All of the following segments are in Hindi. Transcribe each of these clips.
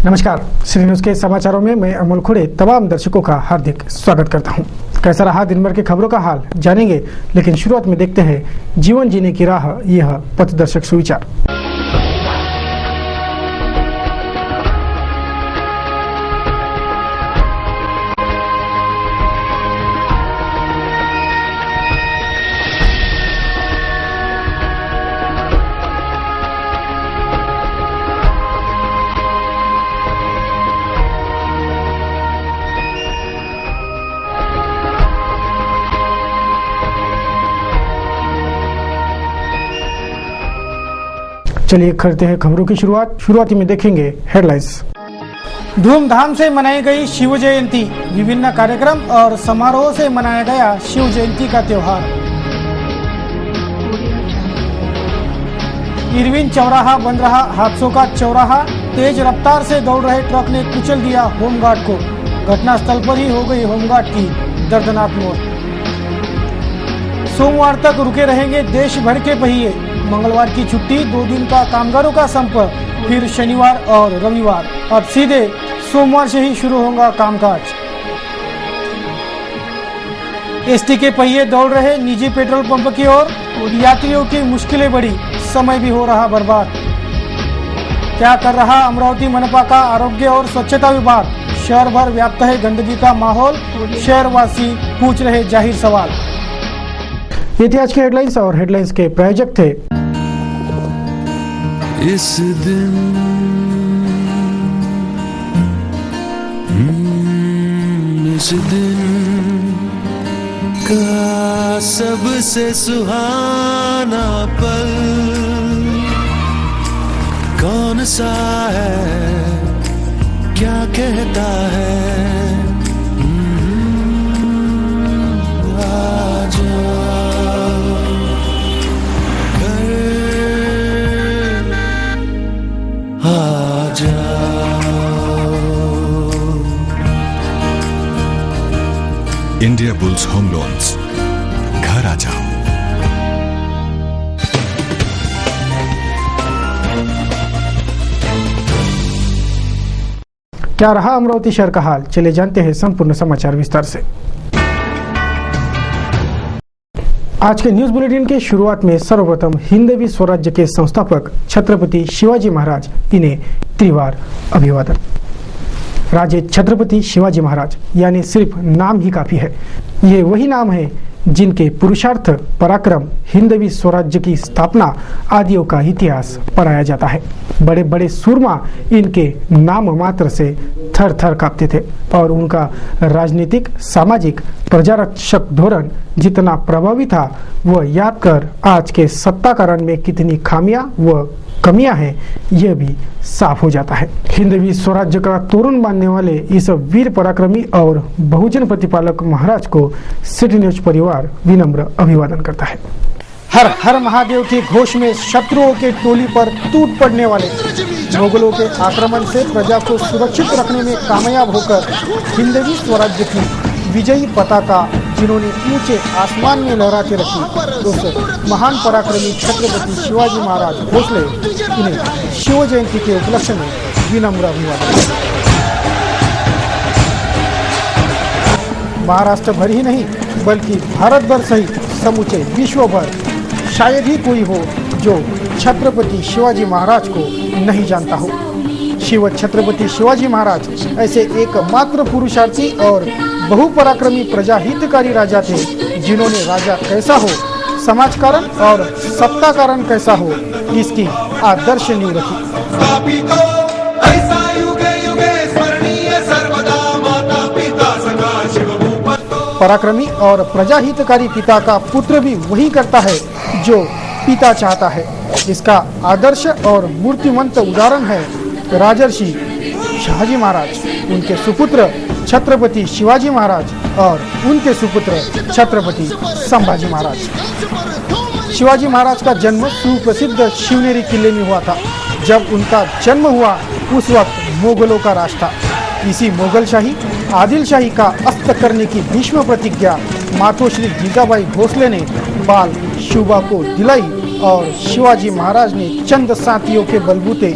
नमस्कार, श्री न्यूज के समाचारों में मैं अमोल खुड़े तमाम दर्शकों का हार्दिक स्वागत करता हूं। कैसा रहा दिन भर के खबरों का हाल जानेंगे, लेकिन शुरुआत में देखते हैं जीवन जीने की राह, यह पथदर्शक सुविचार। चलिए करते हैं खबरों की शुरुआती में देखेंगे हेडलाइंस। धूमधाम से मनाई गई शिव जयंती, विभिन्न कार्यक्रम और समारोह से मनाया गया शिव जयंती का त्योहार। इरविन चौराहा बंद रहा हादसों का चौराहा, तेज रफ्तार से दौड़ रहे ट्रक ने कुचल दिया होमगार्ड को। घटनास्थल पर ही हो गई होमगार्ड की दर्दनाक मौत। सोमवार तक रुके रहेंगे देश भर के पहिए, मंगलवार की छुट्टी, 2 दिन का कामगारों का संप, फिर शनिवार और रविवार। अब सीधे सोमवार से ही शुरू होगा कामकाज। एसटी के पहिए दौड़ रहे निजी पेट्रोल पंप की ओर, यात्रियों की मुश्किलें बढ़ी, समय भी हो रहा बर्बाद। क्या कर रहा अमरावती मनपा का आरोग्य और स्वच्छता विभाग? शहर भर व्याप्त है गंदगी का माहौल, शहरवासी पूछ रहे जाहिर सवाल। ये थी आज की हेडलाइंस और हेडलाइंस के प्रायोजक थे इस दिन का सबसे सुहाना पल कौन सा है, क्या कहता है? इंडिया बुल्स होम लोन्स, घर आ जाओ। क्या रहा अमरावती शहर का हाल, चले जानते हैं संपूर्ण समाचार विस्तार से। आज के न्यूज बुलेटिन के शुरुआत में सर्वप्रथम हिंदवी स्वराज्य के संस्थापक छत्रपति शिवाजी महाराज, इन्हें त्रिवार अभिवादन। राजे छत्रपति शिवाजी महाराज यानी सिर्फ नाम ही काफी है। ये वही नाम है जिनके पुरुषार्थ, पराक्रम, हिंदवी स्वराज्य की स्थापना आदियों का इतिहास पढ़ाया जाता है। बड़े बड़े सूरमा इनके नाम मात्र से थर थर कांपते थे और उनका राजनीतिक, सामाजिक, प्रजारक्षक धोरण जितना प्रभावी था, वह याद कर आज के सत्ताकरण में कितनी खामियां व कमियां हैं, यह भी साफ हो जाता है। हिंदवी स्वराज्य का तोरण बांधने वाले इस वीर पराक्रमी और बहुजन प्रतिपालक महाराज को सिटी न्यूज परिवार विनम्र अभिवादन करता है। हर हर महादेव के घोष में शत्रुओं के टोली पर टूट पड़ने वाले मुगलों के आक्रमण से प्रजा को सुरक्षित रखने में कामयाब होकर हिंदवी स्वराज्य की विजयी पताका जिन्होंने ऊंचे आसमान में लहरा के रखी, उस महान पराक्रमी छत्रपति शिवाजी महाराज भोसले, इन्हें शिव जयंती के उपलक्ष्य में विनम्र अभिवादन। महाराष्ट्र भर ही नहीं बल्कि भारत भर सहित समूचे विश्व भर शायद ही कोई हो जो छत्रपति शिवाजी महाराज को नहीं जानता हो। शिव छत्रपति शिवाजी महाराज ऐसे एकमात्र पुरुषार्थी और बहुपराक्रमी प्रजाहितकारी राजा थे, जिन्होंने राजा कैसा हो, समाजकारण और सत्ताकारण कैसा हो, इसकी आदर्श नींव रखी। पराक्रमी और प्रजाहितकारी पिता का पुत्र भी वही करता है जो पिता चाहता है। इसका आदर्श और मूर्तिमंत उदाहरण है राजर्षि शाहजी महाराज, उनके सुपुत्र छत्रपति शिवाजी महाराज और उनके सुपुत्र छत्रपति संभाजी महाराज। शिवाजी महाराज का जन्म सुप्रसिद्ध शिवनेरी किले में हुआ था। जब उनका जन्म हुआ उस वक्त मुगलों का राज था। इसी मुगलशाही, आदिलशाही का अस्त करने की भीष्म प्रतिज्ञा मातोश्री जीजाबाई भोसले ने बाल शिवबा को दिलाई और शिवाजी महाराज ने चंद साथियों के बलबूते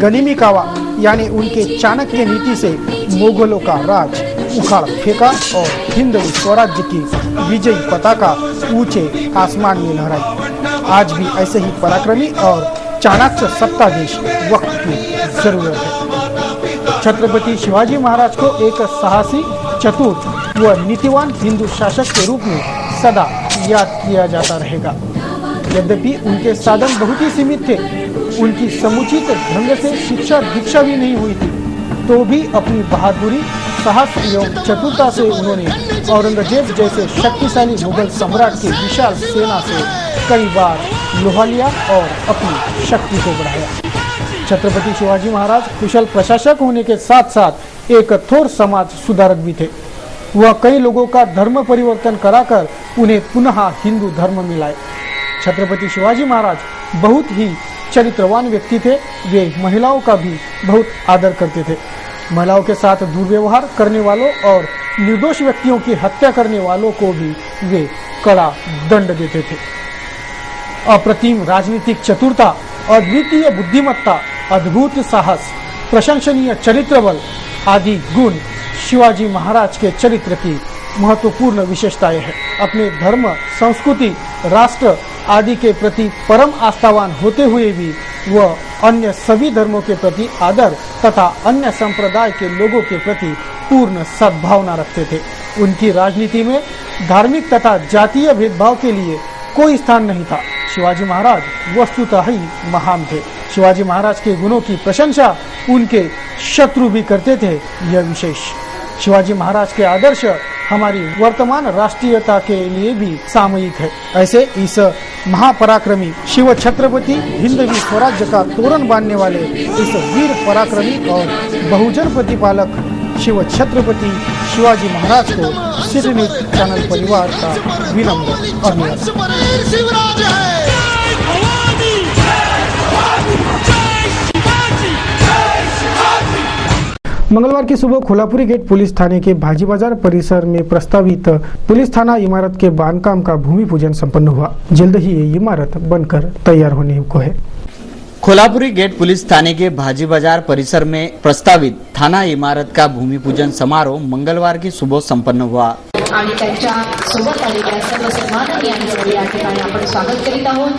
गनीमी कावा यानी उनके चाणक्य नीति से मुगलों का राज उखाड़ फेंका और हिंदवी स्वराज्य की विजयी पताका ऊंचे आसमान में लहराई। आज भी ऐसे ही पराक्रमी और चाणक्य सत्ताधीश वक्त की जरूरत है। छत्रपति शिवाजी महाराज को एक साहसी, चतुर व नीतिवान हिंदू शासक के रूप में सदा याद किया जाता रहेगा। यद्यपि उनके साधन बहुत ही सीमित थे, उनकी समुचित ढंग से शिक्षा दीक्षा भी नहीं हुई थी, तो भी अपनी बहादुरी, साहस एवं चतुरता से उन्होंने औरंगजेब जैसे शक्तिशाली मुगल सम्राट की विशाल सेना से कई बार लोहा लिया और अपनी शक्ति को बढ़ाया। छत्रपति शिवाजी महाराज कुशल प्रशासक होने के साथ साथ एक कठोर समाज सुधारक भी थे। वह कई लोगों का धर्म परिवर्तन कराकर उन्हें पुनः हिंदू धर्म में लाए। छत्रपति शिवाजी महाराज बहुत ही चरित्रवान व्यक्ति थे। वे महिलाओं का भी बहुत आदर करते थे। महिलाओं के साथ दुर्व्यवहार करने वालों और निर्दोष व्यक्तियों की हत्या करने वालों को भी वे कड़ा दंड देते थे। अप्रतिम राजनीतिक चतुरता, अद्वितीय बुद्धिमत्ता, अद्भुत साहस, प्रशंसनीय चरित्र बल आदि गुण शिवाजी महाराज के चरित्र की महत्वपूर्ण विशेषताएं हैं। अपने धर्म, संस्कृति, राष्ट्र आदि के प्रति परम आस्थावान होते हुए भी वह अन्य सभी धर्मों के प्रति आदर तथा अन्य संप्रदाय के लोगों के प्रति पूर्ण सद्भावना रखते थे। उनकी राजनीति में धार्मिक तथा जातीय भेदभाव के लिए कोई स्थान नहीं था। शिवाजी महाराज वस्तुतः ही महान थे। शिवाजी महाराज के गुणों की प्रशंसा उनके शत्रु भी करते थे, यह विशेष। शिवाजी महाराज के आदर्श हमारी वर्तमान राष्ट्रीयता के लिए भी सामयिक है। ऐसे इस महापराक्रमी शिव छत्रपति हिंदवी स्वराज्य का तोरण बांधने वाले इस वीर पराक्रमी और बहुजन प्रतिपालक शिव छत्रपति शिवाजी महाराज को सिटी न्यूज चैनल परिवार का विनम्र अभिनंदन। मंगलवार की सुबह कोल्हापुरी गेट पुलिस थाने के भाजी बाजार परिसर में प्रस्तावित पुलिस थाना इमारत के बांधकाम का भूमि पूजन संपन्न हुआ। जल्द ही ये इमारत बनकर तैयार होने को है। कोल्हापुरी गेट पुलिस थाने के भाजी बाजार परिसर में प्रस्तावित थाना इमारत का भूमि पूजन समारोह मंगलवार की सुबह संपन्न हुआ। आणि त्यांच्या सोबत आलेल्या सर्व सन्माननीयांचं या ठिकाणी आपण स्वागत करीत आहोत।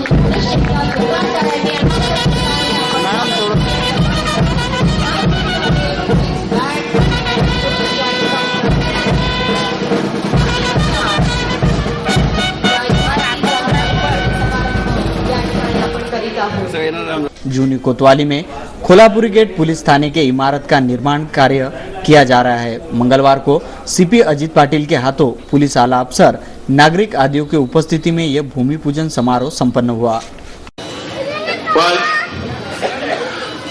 जूनी कोतवाली में कोल्हापुरी गेट पुलिस थाने के इमारत का निर्माण कार्य किया जा रहा है। मंगलवार को सीपी अजित पाटिल के हाथों पुलिस आला अफसर, नागरिक आदियों की उपस्थिति में यह भूमि पूजन समारोह संपन्न हुआ। पण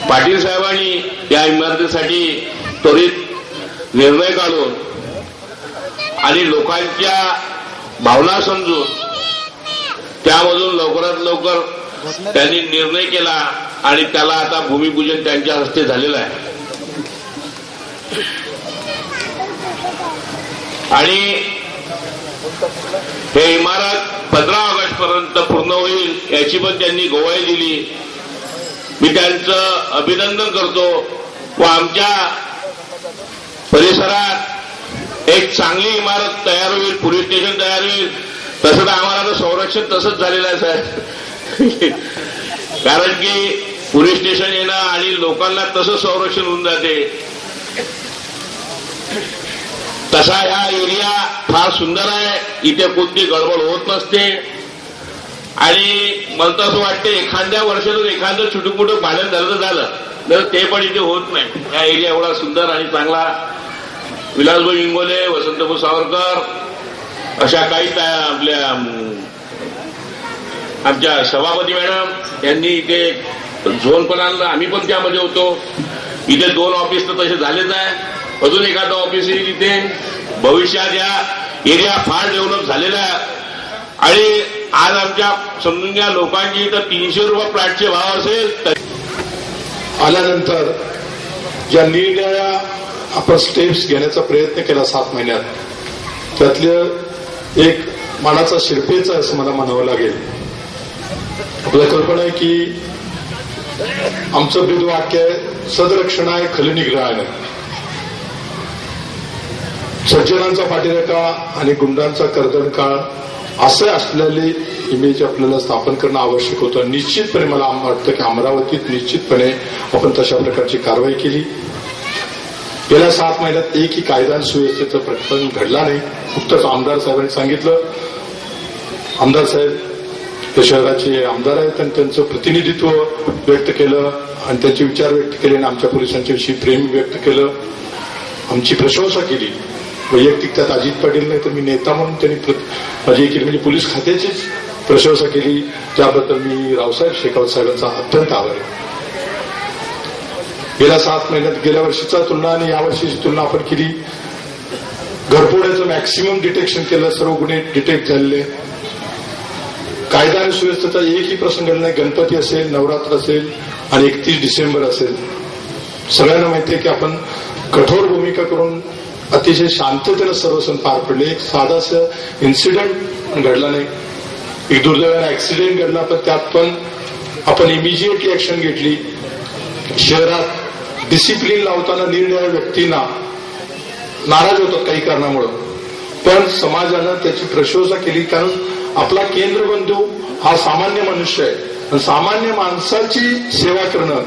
पाटील साहेबांनी या इमारतीसाठी त्वरित निर्णय काढून आणि लोकांच्या भावना समजून त्यामधून लवकरात लवकर त्यांनी निर्णय केला आणि त्याला आता भूमिपूजन त्यांच्या हस्ते झालेलं आहे। आणि हे इमारत 15 ऑगस्ट पर्यंत पूर्ण होईल याची पण त्यांनी ग्वाही दिली। मी त्यांचं अभिनंदन करतो व आमच्या परिसरात एक चांगली इमारत तयार होईल, पोलीस स्टेशन तयार होईल। तसं तर आम्हाला संरक्षण तसंच झालेलं आहे साहेब, कारण की पोलीस स्टेशन येणं आणि लोकांना तसं संरक्षण होऊन जाते। तसा हा एरिया फार सुंदर आहे, इथे कोणती गडबड होत नसते आणि मला असं वाटतं एखाद्या वर्षातून एखादं छोटं-मोठं भांडण झालं तर झालं, तर ते पण इथे होत नाही। हा एरिया एवढा सुंदर आणि चांगला, विलासभाई इंगोले, वसंतभाऊ सावरकर अशा काही आमच्या सभापती मॅडम यांनी इथे झोन पण आणलं, आम्ही पण त्यामध्ये होतो। इथे 2 ऑफिस तर तसे झालेच आहे, अजून एखादं ऑफिस इथे भविष्यात या एरिया फार डेव्हलप झालेला आहे। आणि आज आमच्या समजून घ्या लोकांची इथं 300 रुपये प्लॅटचे भाव असेल तर आल्यानंतर ज्या निरनिराळ्या आपण स्टेप्स घेण्याचा प्रयत्न केला 7 महिन्यात, त्यातलं एक मानाचा शिरपेच असं मला म्हणावं लागेल। आपल्याला कल्पना आहे की आमचं ब्रीदवाक्य आहे, सदरक्षणाय खलनिग्रहाय. सज्जनांचा पाठीराखा आणि गुंडांचा कर्दनकाळ असे असलेले इमेज आपल्याला स्थापन करणं आवश्यक होतं. निश्चितपणे मला वाटतं की अमरावतीत निश्चितपणे आपण तशा प्रकारची कारवाई केली. गेल्या 7 महिन्यात एकही कायदा आणि सुव्यवस्थेचा प्रकरण घडला नाही. नुकतंच आमदार साहेबांनी सांगितलं, आमदार साहेब ते शहराचे आमदार आहेत आणि त्यांचं प्रतिनिधित्व व्यक्त केलं आणि त्यांचे विचार व्यक्त केले आणि आमच्या पोलिसांच्या विषयी प्रेम व्यक्त केलं, आमची प्रशंसा केली. वैयक्तिक त्यात अजित पाटील नाही तर मी नेता म्हणून त्यांनी माझी केली, म्हणजे पोलीस खात्याचीच प्रशंसा केली. त्याबद्दल मी रावसाहेब शेखावत साहेबांचा अत्यंत आभारी आहे. गेल्या 7 महिन्यात गेल्या वर्षीचा तुलना आणि यावर्षीची तुलना आपण केली. घरफोड्याचं मॅक्सिमम डिटेक्शन केलं, सर्व गुन्हे डिटेक्ट झालेले. कायदा आणि सुव्यवस्थेचा एकही प्रसंग घडला नाही. गणपती असेल, नवरात्र असेल आणि 31 डिसेंबर असेल, सगळ्यांना माहिती आहे की आपण कठोर भूमिका करून अतिशय शांततेनं सर्व सण पार पडले. एक साधासा इन्सिडेंट घडला नाही, एक दुर्दैवाने ऍक्सिडेंट घडला, पण त्यात पण आपण इमिजिएटली ऍक्शन घेतली. शहरात डिसिप्लिन लावताना निरनिराळ्या व्यक्तींना नाराज होतात काही कारणामुळे, पण समाजानं त्याची प्रशंसा केली. कारण आपला केंद्रबिंदू हा सामान्य मनुष्य आहे आणि सामान्य माणसाची सेवा करणं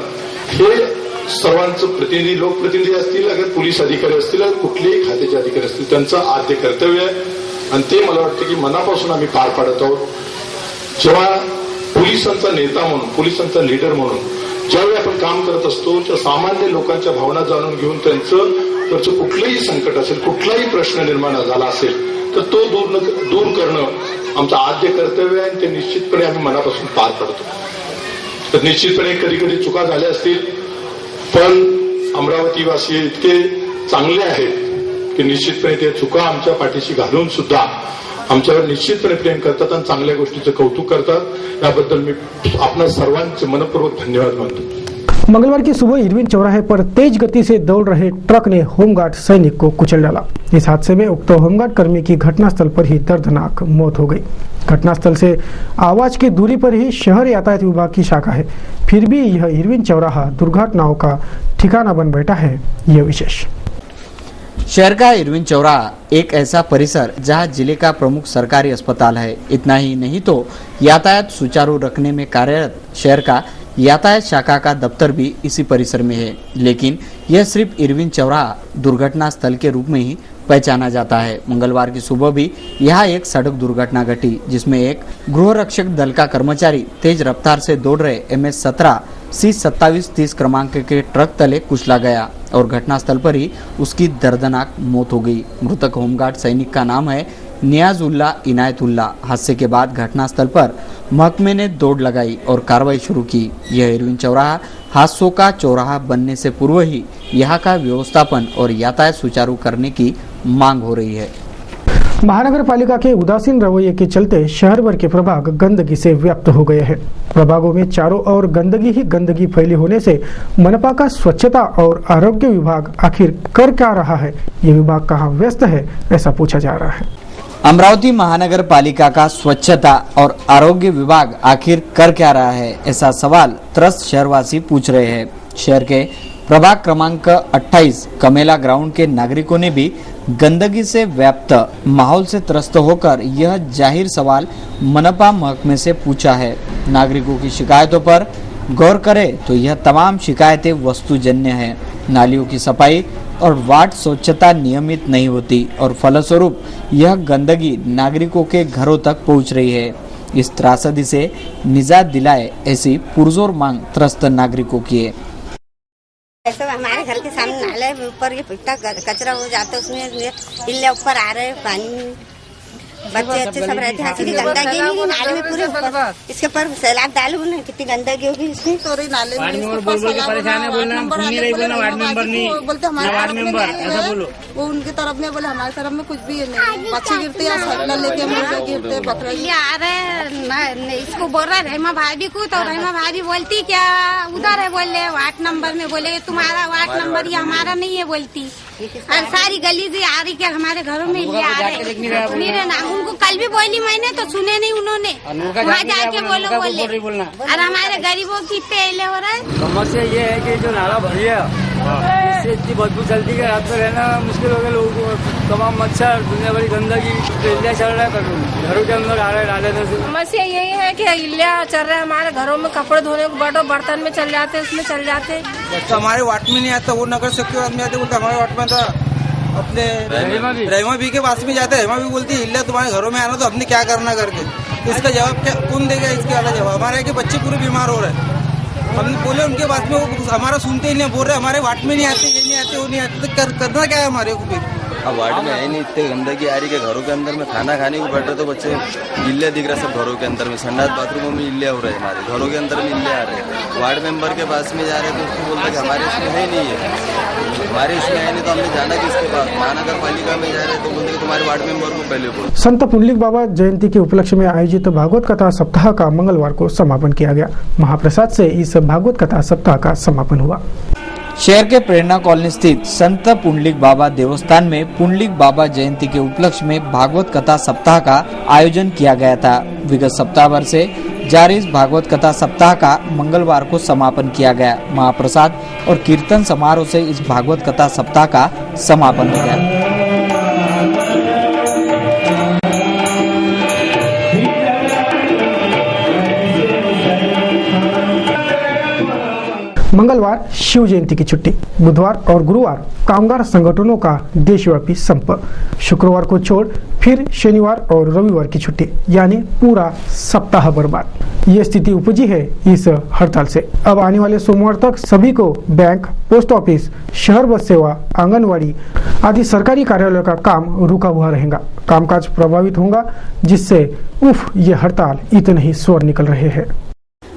हे सर्वांचं प्रतिनिधी, लोकप्रतिनिधी असतील, अगर पोलीस अधिकारी असतील, कुठलेही खात्याचे अधिकारी असतील, त्यांचं आद्य कर्तव्य आहे आणि ते मला वाटतं की मनापासून आम्ही पार पाडत आहोत. जेव्हा पोलिसांचा नेता म्हणून, पोलिसांचा लीडर म्हणून ज्यावेळी आपण काम करत असतो, त्या सामान्य लोकांच्या भावना जाणून घेऊन त्यांचं कुठलंही संकट असेल, कुठलाही प्रश्न निर्माण झाला असेल तर तो दूर करणं आमचं आद्य कर्तव्य आहे आणि ते निश्चितपणे आम्ही मनापासून पार पाडतो. तर निश्चितपणे कधी कधी चुका झाल्या असतील, पण अमरावतीवासी इतके चांगले आहेत की निश्चितपणे ते चुका आमच्या पाठीशी घालून सुद्धा आमच्यावर निश्चितपणे प्रेम करतात आणि चांगल्या गोष्टीचं कौतुक करतात. याबद्दल मी आपणा सर्वांचे मनपूर्वक धन्यवाद मानतो. मंगलवार की सुबह इरविन चौराहे पर तेज गति से दौड़ रहे ट्रक ने होमगार्ड सैनिक को कुचल डाला. इस हादसे में उक्त होमगार्ड कर्मी की घटनास्थल पर ही दर्दनाक मौत हो गई. घटनास्थल से आवाज की दूरी पर ही शहर यातायात विभाग की शाखा है, फिर भी यह इरविन चौराहा दुर्घटनाओं का ठिकाना बन बैठा है. यह विशेष शहर का इरविन चौराहा एक ऐसा परिसर जहां जिले का प्रमुख सरकारी अस्पताल है. इतना ही नहीं तो यातायात सुचारू रखने में कार्यरत शहर का यातायात शाखा का दफ्तर भी इसी परिसर में है, लेकिन यह सिर्फ इरविन चौराहा दुर्घटना स्थल के रूप में ही पहचाना जाता है. मंगलवार की सुबह भी यहाँ एक सड़क दुर्घटना घटी, जिसमें एक गृह रक्षक दल का कर्मचारी तेज रफ्तार से दौड़ रहे MS-17 C2730 क्रमांक के ट्रक तले कुचला गया और घटनास्थल पर ही उसकी दर्दनाक मौत हो गई. मृतक होमगार्ड सैनिक का नाम है नियाजुल्ला इनायतुल्ला. हादसे के बाद घटनास्थल पर महकमे ने दौड़ लगाई और कार्रवाई शुरू की. यह इरविन चौराहा हादसों का चौराहा बनने से पूर्व ही यहाँ का व्यवस्थापन और यातायात सुचारू करने की मांग हो रही है. महानगर पालिका के उदासीन रवैये के चलते शहर भर के प्रभाग गंदगी से व्याप्त हो गए हैं. प्रभागों में चारों ओर गंदगी ही गंदगी फैली होने से मनपा का स्वच्छता और आरोग्य विभाग आखिर कर क्या रहा है, ये विभाग कहाँ व्यस्त है, ऐसा पूछा जा रहा है. अमरावती महानगर पालिका का स्वच्छता और आरोग्य विभाग आखिर कर क्या रहा है, ऐसा सवाल त्रस्त शहरवासी पूछ रहे हैं. शहर के प्रभाग क्रमांक 28 कमेला ग्राउंड के नागरिकों ने भी गंदगी से व्याप्त माहौल से त्रस्त होकर यह जाहिर सवाल मनपा महकमे से पूछा है. नागरिकों की शिकायतों पर गौर करें तो यह तमाम शिकायतें वस्तुजन्य हैं. नालियों की सफाई और वार्ड स्वच्छता नियमित नहीं होती और फलस्वरूप यह गंदगी नागरिकों के घरों तक पहुंच रही है. इस त्रासदी से निजात दिलाए, ऐसी पुरजोर मांग त्रस्त नागरिकों की है. ऐसा हमारे घर के सामने नाले ऊपर ये पिट्टा कचरा हो जाता है, उसमें इल्ले ऊपर आ रहे पानी, बच्चे अच्छे सब रहते हैं. ऐसी गंदगी नहीं नाले में पूरे ऊपर, इसके ऊपर सैलाब डालू ना, कितनी गंदगी होगी इसमें. वार्ड मेंबर बोल के परेशान है, बोलना वार्ड मेंबर नहीं, वार्ड मेंबर ऐसा बोलो. वो उनकी तरफ में बोले हमारी तरफ में कुछ भी नहीं। पक्षी गिरते हैं, सटला लेके मुर्गा गिरते, बकरा ये आ रहे इसको बोल रहा रहमा भाभी को, तो रहमा भाभी बोलती क्या उधर है, बोले वार्ड नंबर में, बोले तुम्हारा वार्ड नंबर ये हमारा नहीं है बोलती। और सारी गली से आ रही क्या हमारे घरों में ये आ रहे मेरे ना। उनको कल भी बोली मैंने तो सुने नहीं उन्होंने, वहाँ जाके बोलो बोले। और हमारे गरीबों की पहले हो रहा है। समस्या ये है कि जो नाला भर गया इससे इतनी बदबू चलती है, रात में रहना मुश्किल हो गया लोगों को। तमाम मच्छर, दुनिया भरी गंदगी, इल्लिया चल रहा है, घरों के अंदर आ रहे डाले से। समस्या यही है कि इल्लिया चल रहा है हमारे घरों में। कपड़े धोने को बैठो, बर्तन में चल जाते, उसमें चल जाते। तो हमारे वार्ड में नहीं आता, वो नगर सेक्टर आदमी आते, बोलते हमारे वार्ड में था अपने रहीमा भी के पास में जाते हैं। रहीमा भी बोलती है इल्लिया तुम्हारे घरों में आना तो अपने क्या करना करके। इसका जवाब क्या कौन देगा? इसके वाला जवाब हमारा है कि बच्चे पूरे बीमार हो रहे हैं। हमने बोले उनके बात में, वो हमारा सुनते ही नहीं, बोल रहे हमारे वार्ड में नहीं आते, ये नहीं आते, वो नहीं आते। तो करना क्या है हमारे को? अब वार्ड में है नहीं, इतने गंदगी आ रही है। घरों के अंदर में खाना खाने को बैठे तो बच्चे इल्लिया दिख रहा है सब घरों के अंदर में। संडास बाथरूमों में इल्लिया हो रहा है, हमारे घरों के अंदर में इल्लिया आ रहे हैं। वार्ड मेंबर के पास में जा रहे हैं तो उसको बोलते हैं हमारे इसमें है नहीं है, हमारे इसमें है नहीं, तो हमने जाना किसके पास? महानगर पालिका में जा रहे हैं तो बोलते तुम्हारे वार्ड मेंबर को पहले बोलो। संत पुंडलिक बाबा जयंती के उपलक्ष्य में आयोजित भागवत कथा सप्ताह का मंगलवार को समापन किया गया। महाप्रसाद से इस भागवत कथा सप्ताह का समापन हुआ। शहर के प्रेरणा कॉलोनी स्थित संत पुंडलिक बाबा देवस्थान में पुंडलिक बाबा जयंती के उपलक्ष्य में भागवत कथा सप्ताह का आयोजन किया गया था। विगत सप्ताह भर से जारी इस भागवत कथा सप्ताह का मंगलवार को समापन किया गया। महाप्रसाद और कीर्तन समारोह से इस भागवत कथा सप्ताह का समापन हो गया। मंगलवार शिव जयंती की छुट्टी, बुधवार और गुरुवार कामगार संगठनों का देशव्यापी संप, शुक्रवार को छोड़ फिर शनिवार और रविवार की छुट्टी, यानी पूरा सप्ताह बर्बाद। ये स्थिति उपजी है इस हड़ताल से। अब आने वाले सोमवार तक सभी को बैंक, पोस्ट ऑफिस, शहर बस सेवा, आंगनवाड़ी आदि सरकारी कार्यालयों का काम रुका हुआ रहेगा। कामकाज प्रभावित होगा, जिससे ये हड़ताल इतने ही स्वर निकल रहे हैं।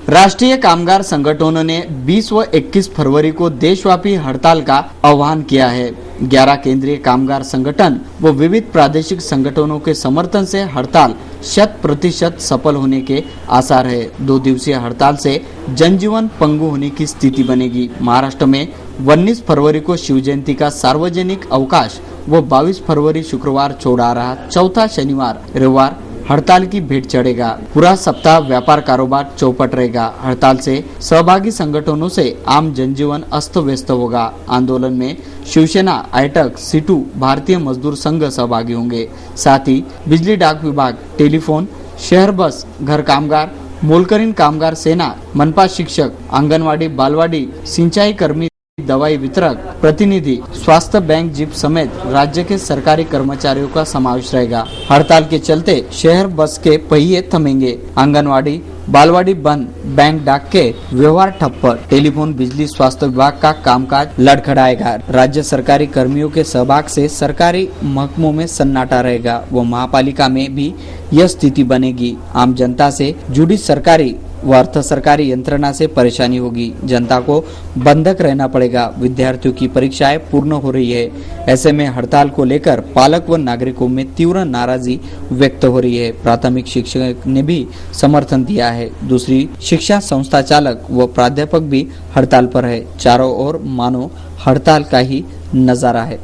राष्ट्रीय कामगार संगठनों ने 20 व 21 फरवरी को देशव्यापी हड़ताल का आह्वान किया है। 11 केंद्रीय कामगार संगठन व विविध प्रादेशिक संगठनों के समर्थन से हड़ताल 100% सफल होने के आसार है। 2 दिवसीय हड़ताल से जनजीवन पंगु होने की स्थिति बनेगी। महाराष्ट्र में 19 फरवरी को शिव जयंती का सार्वजनिक अवकाश व 22 फरवरी शुक्रवार छोड़ आ रहा चौथा शनिवार रविवार हड़ताल की भेंट चढ़ेगा। पूरा सप्ताह व्यापार कारोबार चौपट रहेगा। हड़ताल से सहभागी संगठनों से आम जनजीवन अस्त व्यस्त होगा। आंदोलन में शिवसेना, आयटक, सीटू, भारतीय मजदूर संघ सहभागी होंगे। साथ ही बिजली, डाक विभाग, टेलीफोन, शहर बस, घर कामगार, मोलकरीन कामगार सेना, मनपा शिक्षक, आंगनवाड़ी, बालवाड़ी, सिंचाई कर्मी, दवाई वितरक, प्रतिनिधि, स्वास्थ्य बैंक जीप समेत राज्य के सरकारी कर्मचारियों का समावेश रहेगा। हड़ताल के चलते शहर बस के पहिए थमेंगे। आंगनवाड़ी, बालवाड़ी बंद, बैंक डाक के व्यवहार ठप्प, टेलीफोन, बिजली, स्वास्थ्य विभाग का कामकाज लड़खड़ाएगा। राज्य सरकारी कर्मियों के सहभाग से सरकारी महकमों में सन्नाटा रहेगा व महापालिका में भी यह स्थिति बनेगी। आम जनता से जुड़ी सरकारी व अर्ध सरकारी यंत्रणा से परेशानी होगी। जनता को बंधक रहना पड़ेगा। विद्यार्थियों की परीक्षाएं पूर्ण हो रही है। ऐसे में हड़ताल को लेकर पालक व नागरिकों में तीव्र नाराजगी व्यक्त हो रही है। प्राथमिक शिक्षक ने भी समर्थन दिया है। दूसरी शिक्षा संस्था चालक व प्राध्यापक भी हड़ताल पर है। चारों ओर मानो हड़ताल का ही नजारा है।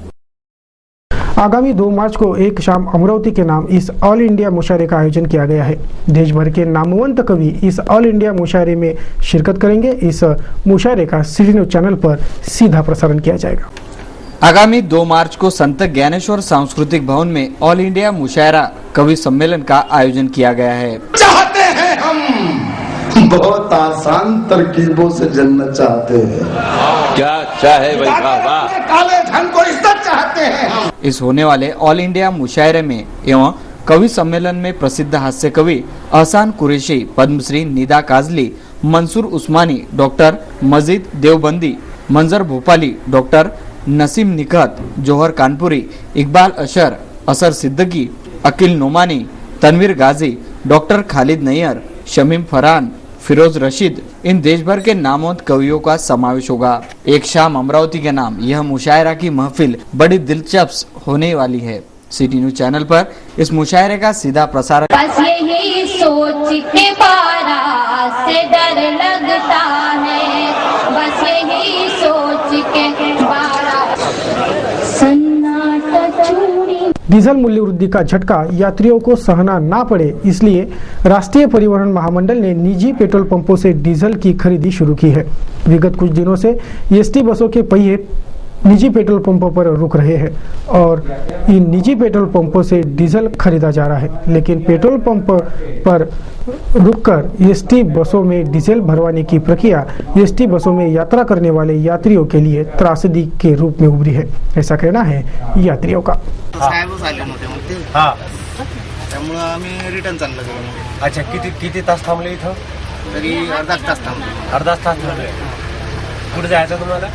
आगामी 2 मार्च को एक शाम अमरावती के नाम इस ऑल इंडिया मुशायरे का आयोजन किया गया है। देश भर के नामवंत कवि इस ऑल इंडिया मुशायरे में शिरकत करेंगे। इस मुशायरे का सिटी न्यूज चैनल पर सीधा प्रसारण किया जाएगा। आगामी 2 मार्च को संत ज्ञानेश्वर सांस्कृतिक भवन में ऑल इंडिया मुशायरा कवि सम्मेलन का आयोजन किया गया है। चाहते हैं हम बहुत आसान तरकीबों से जन्नत चाहते हैं। क्या चाहे भाई काले धन को इज्जत चाहते हैं हम। इस होने वाले ऑल इंडिया मुशायरे में एवं कवि सम्मेलन में प्रसिद्ध हास्य कवि अहसान कुरैशी, पद्मश्री निदा काजली, मंसूर उस्मानी, डॉक्टर मजीद देवबंदी, मंजर भोपाली, डॉक्टर नसीम निकहत, जौहर कानपुरी, इकबाल अशर, असर सिद्दीकी, अकील नोमानी, तनवीर गाजी, डॉक्टर खालिद नैयर, शमीम फरहान, फिरोज रशीद, इन देश भर के नामवंत कवियों का समावेश होगा। एक शाम अमरावती के नाम यह मुशायरा की महफिल बड़ी दिलचस्प होने वाली है। सिटी न्यूज चैनल पर इस मुशायरे का सीधा प्रसारण। बस यही सोच के पारा से डर लगता है, बस यही सोच के पारा सन्नाटा चूड़ी। डीजल मूल्य वृद्धि का झटका यात्रियों को सहना ना पड़े, इसलिए राष्ट्रीय परिवहन महामंडल ने निजी पेट्रोल पंपों से डीजल की खरीदी शुरू की है। विगत कुछ दिनों से एसटी बसों के पहिए निजी पेट्रोल पंपों पर रुक रहे हैं और इन निजी पेट्रोल पंपों से डीजल खरीदा जा रहा है, लेकिन पेट्रोल पंप पर रुककर एसटी बसों में डीजल भरवाने की प्रक्रिया एसटी बसों में यात्रा करने वाले यात्रियों के लिए त्रासदी के रूप में उभरी है, ऐसा कहना है यात्रियों का। त्यामुळे आम्ही रिटर्न चाललो गेलो। अच्छा, किती तास थांबले इथं? तरी अर्धा तास थांबलो। अर्धा तास थांबले। कुठे जायचं तुम्हाला?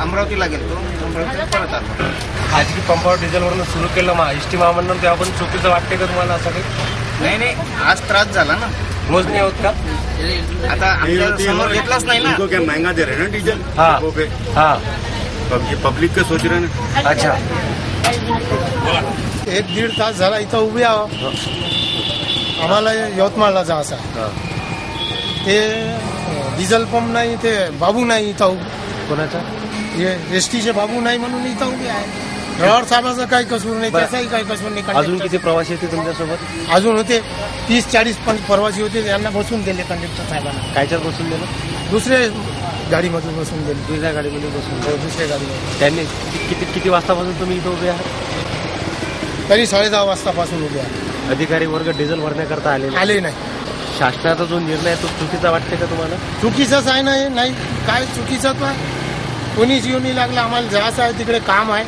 अमरावतीला गेलो, अमरावतीला परत आलो। खाजगी पंपावर डिझेलवरून सुरू केलं एसटी महामंडळ, तेव्हा पण चुकीचं वाटते का तुम्हाला असं काही? नाही, आज त्रास झाला ना। रोज नाही होत का? आता आमच्या समोर घेतलाच नाही ना। क्या महंगा दे रहे हैं ना डीजल? हाँ, ये पब्लिक का सोच रहे हैं। अच्छा, 1-1.5 तास झाला इथं उभी आहो। आम्हाला यवतमाळला जायचं आहे। ते डिझेल पंप नाही, ते बाबू नाही इथं। कोणाचा? हे एसटीचे बाबू नाही म्हणून इथं उभी आहे। ड्रायव्हर साहेबाचा काही कसूर नाही, त्याचाही काही कसूर नाही। अजून किती प्रवासी होते तुमच्यासोबत? अजून होते 30-40 प्रवासी होते, त्यांना बसून दिले कंडक्टर साहेबांना। कायच्यात बसून दिलं? दुसरे गाडीमध्ये बसून दिले। दुसऱ्या गाडीमध्ये बसून? दुसऱ्या गाडीमध्ये। त्यांनी किती वाजतापासून तुम्ही इथं उभे आहात? तरी 10:30 वाजतापासून उभे आहे। अधिकारी वर्ग डिझेल भरण्याकरता आले नाही। शासनाचा जो निर्णय आहे तो चुकीचा वाटते का तुम्हाला? चुकीचंच आहे नाही काय चुकीचं तर कोणीच येऊ नाही लागलं। आम्हाला जायचं आहे, तिकडे काम आहे,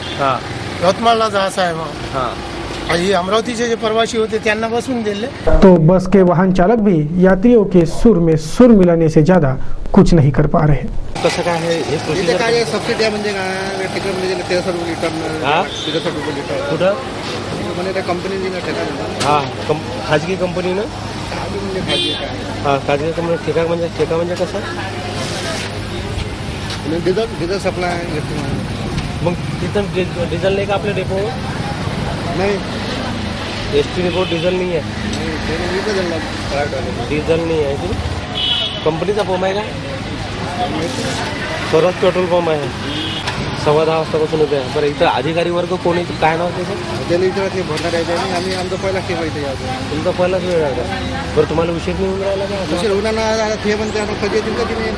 यवतमाळला जायचं आहे। मग ही अमरावतीचे जे प्रवासी होते त्यांना बसून दिले। तो बस के वाहन चालक भी यात्रियों के सुर में सुर मिलाने से ज्यादा कुछ नहीं कर पा रहे। कसं काय आहे हे प्रोसिजर? काय सबसिडी म्हणजे काय तिकीट म्हणजे 1300 रुपये लिटर, 1300 रुपये लिटर। कुठं म्हणजे त्या कंपनीने ठेका? हा, खाजगी कंपनीनं। खाजगी कंपनी ठेका म्हणजे कसं? डिझेल सप्लाय घेतो। मग तिथं डिझेल नाही का आपल्या डेपो? नाही, एसटी डेपो डिझेल नाही आहे। डिझेल नाही आहे की कंपनीचा पंप आहे का? स्वराज पेट्रोल पंप आहे। 10:15 वाजतापासून उभे आहे। बरं, इथं अधिकारी वर्ग कोणी, काय नाव त्याचं? त्याला इथं ते भरणार आहे। आम्ही आमचा पहिला खेळ इथे यायचं। तुमचा पहिलाच वेळ आहे का? बरं, तुम्हाला उशीर नाही होऊन राहिला का? उशीर होणार ना, ते म्हणते आता कधी येतील कधी नाही।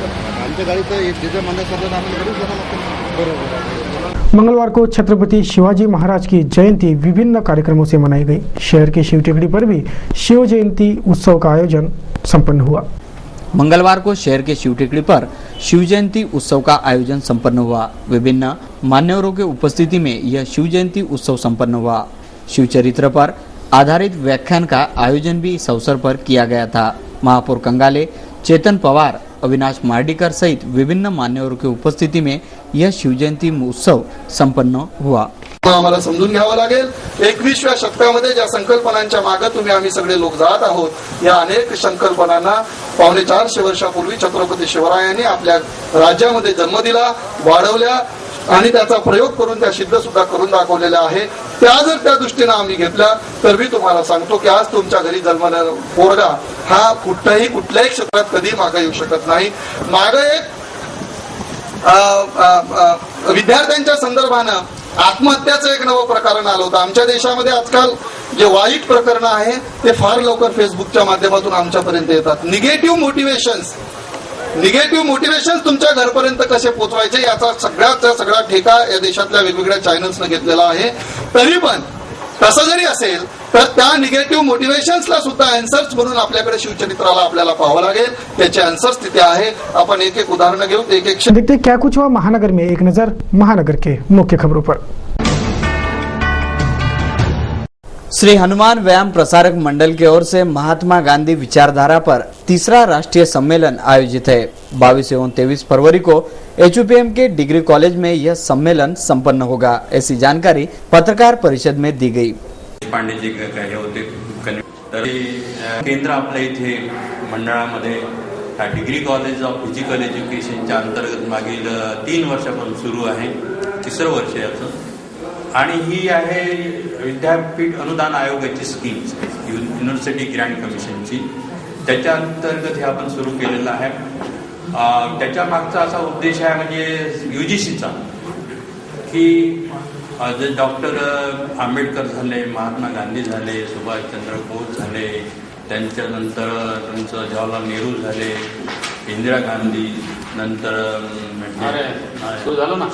आमच्या गाडीत डिझेल मंडळ करतात, आम्हाला घरीच जावं लागतं। बरोबर। मंगलवार को छत्रपति शिवाजी महाराज की जयंती विभिन्न कार्यक्रमों से मनाई गई। शहर के शिव टेकड़ी पर भी शिव जयंती उत्सव का आयोजन संपन्न हुआ। मंगलवार को शहर के शिव टेकड़ी पर शिव जयंती उत्सव का आयोजन संपन्न हुआ। विभिन्न मान्यवरों के उपस्थिति में यह शिव जयंती उत्सव संपन्न हुआ। शिव चरित्र पर आधारित व्याख्यान का आयोजन भी इस अवसर पर किया गया था। महापौर कंगाले, चेतन पवार, अविनाश मार्डीकर सहित विभिन्न मान्यवरों की उपस्थिति में यह शिव जयंती उत्सव संपन्न हुआ। आम्हाला समजून घ्यावं लागेल, 21व्या शतकामध्ये ज्या संकल्पनांच्या मागे तुम्ही आम्ही सगळे लोक जात आहोत, या अनेक संकल्पनांना 450 वर्षापूर्वी छत्रपती शिवरायांनी आपल्या राज्यामध्ये जन्म दिला, वाढवल्या आणि त्याचा प्रयोग करून त्या सिद्ध सुद्धा करून दाखवलेल्या आहे। त्या जर त्या दृष्टीने आम्ही घेतल्या तर मी तुम्हाला सांगतो की आज तुमच्या घरी जन्मणारा पोरगा हा कुठल्याही क्षेत्रात कधी मागे येऊ शकत नाही। मागे एक विद्यार्थ्यांच्या संदर्भानं आत्महत्याचं एक नवं प्रकरण आलं होतं। आमच्या देशामध्ये आजकाल जे वाईट प्रकरण आहे ते फार लवकर फेसबुकच्या माध्यमातून आमच्यापर्यंत येतात। निगेटिव्ह मोटिवेशन तुमच्या घरपर्यंत कसे पोहोचवायचे याचा सगळा ठेका या देशातल्या वेगवेगळ्या चॅनल्सने घेतलेला आहे। तरी पण तसं जरी असेल तर त्या निगेटिव्ह मोटिवेशन्सला सुद्धा आन्सर्स म्हणून आपल्याकडे शिवचरित्राला आपल्याला पाहावं लागेल। त्याचे आन्सर्स तिथे आहे। आपण एक एक उदाहरण घेऊ, एक एक देखते क्या कुछ हुआ महानगर में। एक नजर महानगर के मुख्य खबरों पर। श्री हनुमान व्यायाम प्रसारक मंडल की ओर से महात्मा गांधी विचारधारा पर तीसरा राष्ट्रीय सम्मेलन आयोजित है। 22 एवं 23 फरवरी को HUPM के डिग्री कॉलेज में यह सम्मेलन संपन्न होगा, ऐसी जानकारी पत्रकार परिषद में दी गई। पांडेजी हे होते, केंद्र आपल्या इथे मंडळामध्ये हा डिग्री कॉलेज ऑफ फिजिकल एज्युकेशनच्या अंतर्गत मागील 3 वर्षापासून सुरू आहे, 3रं वर्ष याचं. आणि ही आहे विद्यापीठ अनुदान आयोगाची स्कीम, युनिव्हर्सिटी ग्रँट कमिशनची. त्याच्या अंतर्गत हे आपण सुरू केलेलं आहे. त्याच्या मागचा असा उद्देश आहे म्हणजे UGCचा, की जे डॉक्टर आंबेडकर झाले, महात्मा गांधी झाले, सुभाषचंद्र बोस झाले, त्यांच्यानंतर तुमचं जवाहरलाल नेहरू झाले, इंदिरा गांधी, नंतर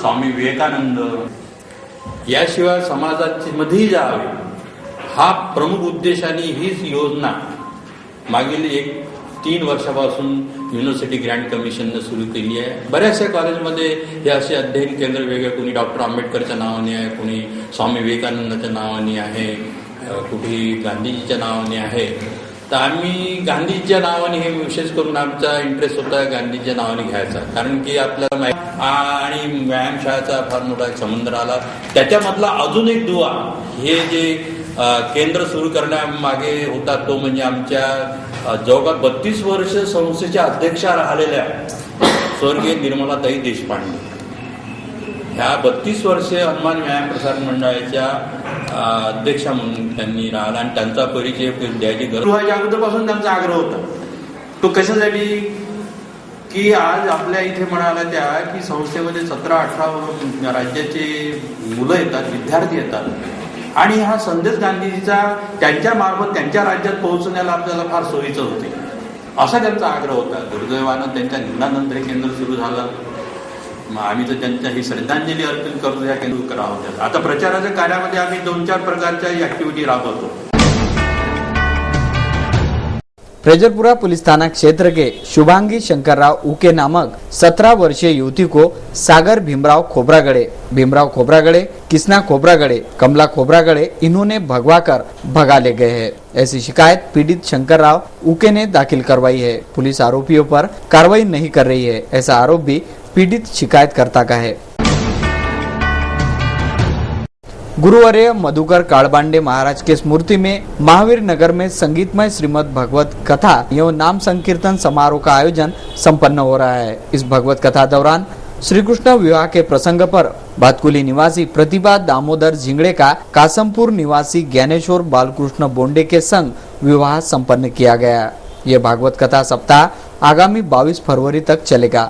स्वामी विवेकानंद, याशिवाय समाजाची मध्येही जावे हा प्रमुख उद्देशाने हीच योजना मागील 3 वर्षापासून युनिव्हर्सिटी ग्रँट कमिशननं सुरू केली आहे. बऱ्याचशा कॉलेजमध्ये हे असे अध्ययन केंद्र वेगळे, कोणी डॉक्टर आंबेडकरच्या नावाने आहे, कोणी स्वामी विवेकानंदाच्या नावाने आहे, कुठे गांधीजीच्या नावाने आहे. तर आम्ही गांधीजीच्या नावाने हे विशेष करून आमचा इंटरेस्ट होता गांधीजीच्या नावाने घ्यायचा, कारण की आपल्याला आणि व्यायामशाळेचा फार मोठा संबंध आला. त्याच्यामधला अजून एक दुवा हे जे केंद्र सुरू करण्यामागे होता तो म्हणजे आमच्या जवळपास 32 वर्ष संस्थेच्या अध्यक्षा राहिलेल्या स्वर्गीय निर्मलाताई देशपांडे. ह्या 32 वर्षे हनुमान व्यायाम प्रसारण मंडळाच्या अध्यक्षा म्हणून त्यांनी राहिला आणि त्यांचा परिचय द्यायची गरज व्हायच्या अगोदरपासून त्यांचा आग्रह होता. तो कशासाठी की आज आपल्या इथे म्हणाला त्या की संस्थेमध्ये 17-18 राज्याचे मुलं येतात, विद्यार्थी येतात आणि हा संदेश गांधीजीचा त्यांच्या मार्फत त्यांच्या राज्यात पोहोचण्याला आपल्याला फार सोयीचं होते असा त्यांचा आग्रह होता. दुर्दैवानं त्यांच्या निधनानंतर हे केंद्र सुरू झालं. मग आम्ही तर त्यांच्या ही श्रद्धांजली अर्पण करतो या केंद्र करावं. आता प्रचाराच्या कार्यामध्ये आम्ही 2-4 प्रकारच्या ऍक्टिव्हिटी राबवतो. फ्रेजरपुरा पुलिस थाना क्षेत्र के शुभांगी शंकरराव उके नामक 17 वर्षीय युवती को सागर भीमराव खोबरागड़े, किसना खोबरागड़े, कमला खोबरागड़े इन्होंने भगवा कर भगा ले गए हैं. ऐसी शिकायत पीड़ित शंकरराव उके ने दाखिल करवाई है. पुलिस आरोपियों पर कार्रवाई नहीं कर रही है, ऐसा आरोप भी पीड़ित शिकायतकर्ता का है. गुरुवर्य मधुकर कालबांडे महाराज के स्मृति में महावीर नगर में संगीतमय श्रीमद् भगवत कथा एवं नाम संकीर्तन समारोह का आयोजन संपन्न हो रहा है. इस भगवत कथा दौरान श्री कृष्ण विवाह के प्रसंग पर भातकुली निवासी प्रतिभा दामोदर झिंगड़े का कासमपुर निवासी ज्ञानेश्वर बालकृष्ण बोंडे के संग विवाह संपन्न किया गया. यह भागवत कथा सप्ताह आगामी 22 फरवरी तक चलेगा.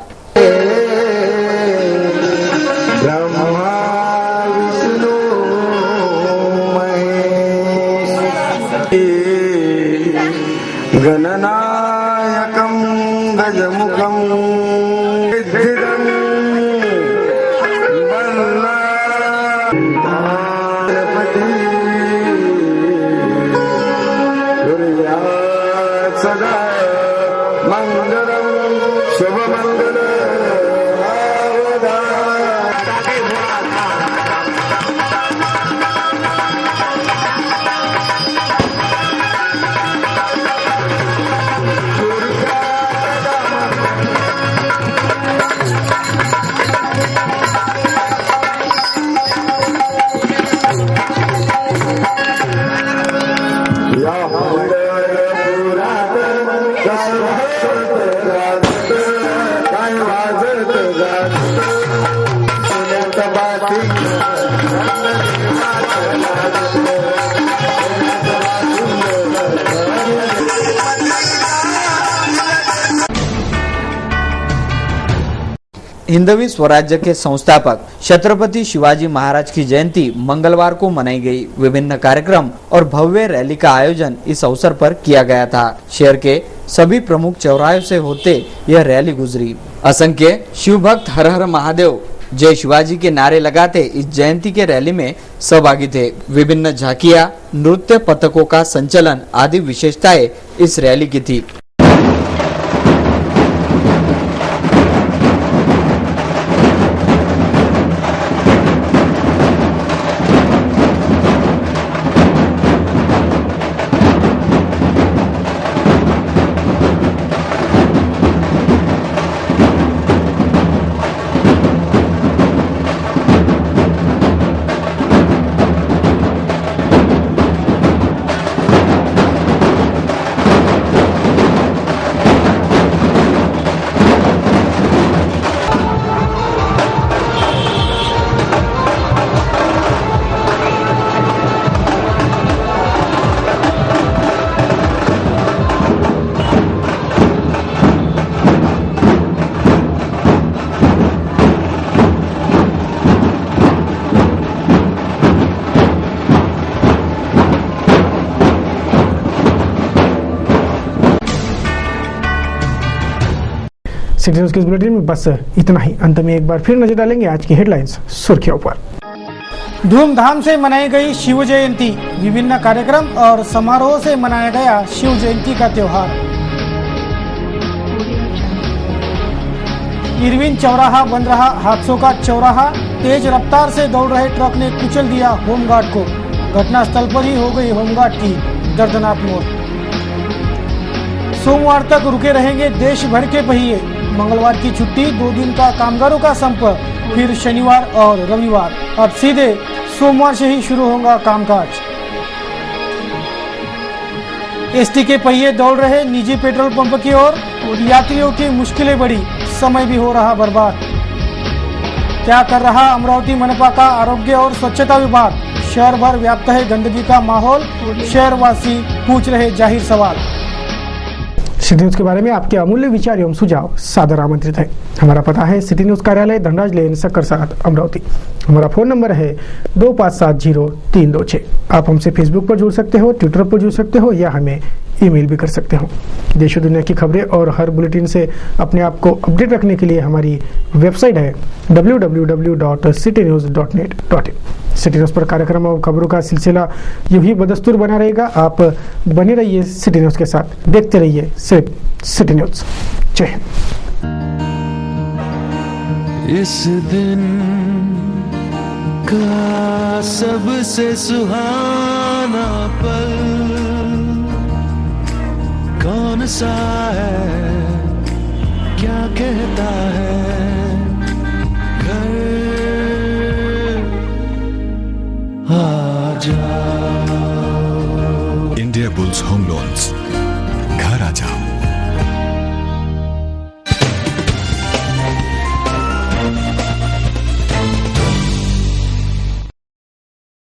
गणनायकं गजमुखं सिद्धिदं बल्लापति कुर्यात् सदा मंगलं शुभमंगल. हिंदवी स्वराज्य के संस्थापक छत्रपति शिवाजी महाराज की जयंती मंगलवार को मनाई गई. विभिन्न कार्यक्रम और भव्य रैली का आयोजन इस अवसर पर किया गया था. शहर के सभी प्रमुख चौराहों से होते यह रैली गुजरी. असंख्य शिव भक्त हर हर महादेव जय शिवाजी के नारे लगाते इस जयंती के रैली में सहभागी थे. विभिन्न झांकियां, नृत्य पथकों का संचलन आदि विशेषताएं इस रैली की थी. सिटी न्यूज के इस बुलेटिन में बस इतना ही। अंत में एक बार फिर नजर डालेंगे आज की हेडलाइंस सुर्खियों पर। धूमधाम से मनाई गई शिव जयंती, विभिन्न कार्यक्रम और समारोह से मनाया गया शिव जयंती का त्योहार। इरविन चौराहा बन रहा हादसों का चौराहा, तेज रफ्तार से दौड़ रहे ट्रक ने कुचल दिया होमगार्ड को। घटनास्थल पर ही हो गई होमगार्ड की दर्दनाक मौत। सोमवार तक रुके रहेंगे देश भर के पहिए, मंगलवार की छुट्टी, 2 दिन का कामगारों का संप, फिर शनिवार और रविवार। अब सीधे सोमवार से ही शुरू होगा कामकाज। एसटी के पहिए दौड़ रहे निजी पेट्रोल पंप की ओर, यात्रियों की मुश्किलें बढ़ी, समय भी हो रहा बर्बाद। क्या कर रहा अमरावती मनपा का आरोग्य और स्वच्छता विभाग? शहर भर व्याप्त है गंदगी का माहौल, शहरवासी पूछ रहे जाहिर सवाल। सिटी न्यूज के बारे में आपके अमूल्य विचार एवं सुझाव सादर आमंत्रित है। हमारा पता है सिटी न्यूज कार्यालय धनराज लेन सक्करसाद अमरावती। हमारा फोन नंबर है 2570-326। आप हमसे फेसबुक पर जुड़ सकते हो, ट्विटर पर जुड़ सकते हो या हमें ईमेल भी कर सकते हो। देश और दुनिया की खबरें और हर बुलेटिन से अपने आप को अपडेट रखने के लिए हमारी वेबसाइट है www.citynews.net.in। सिटी न्यूज पर कार्यक्रम और खबरों का सिलसिला यूं ही बदस्तूर बना रहेगा। आप बने रहिए सिटी न्यूज के साथ, देखते रहिए सिर्फ सिटी न्यूज। जय हिंद। इस दिन का सबसे सुहाना पल कौन सा है, क्या कहता है घर आ जाओ। India bulls home loans,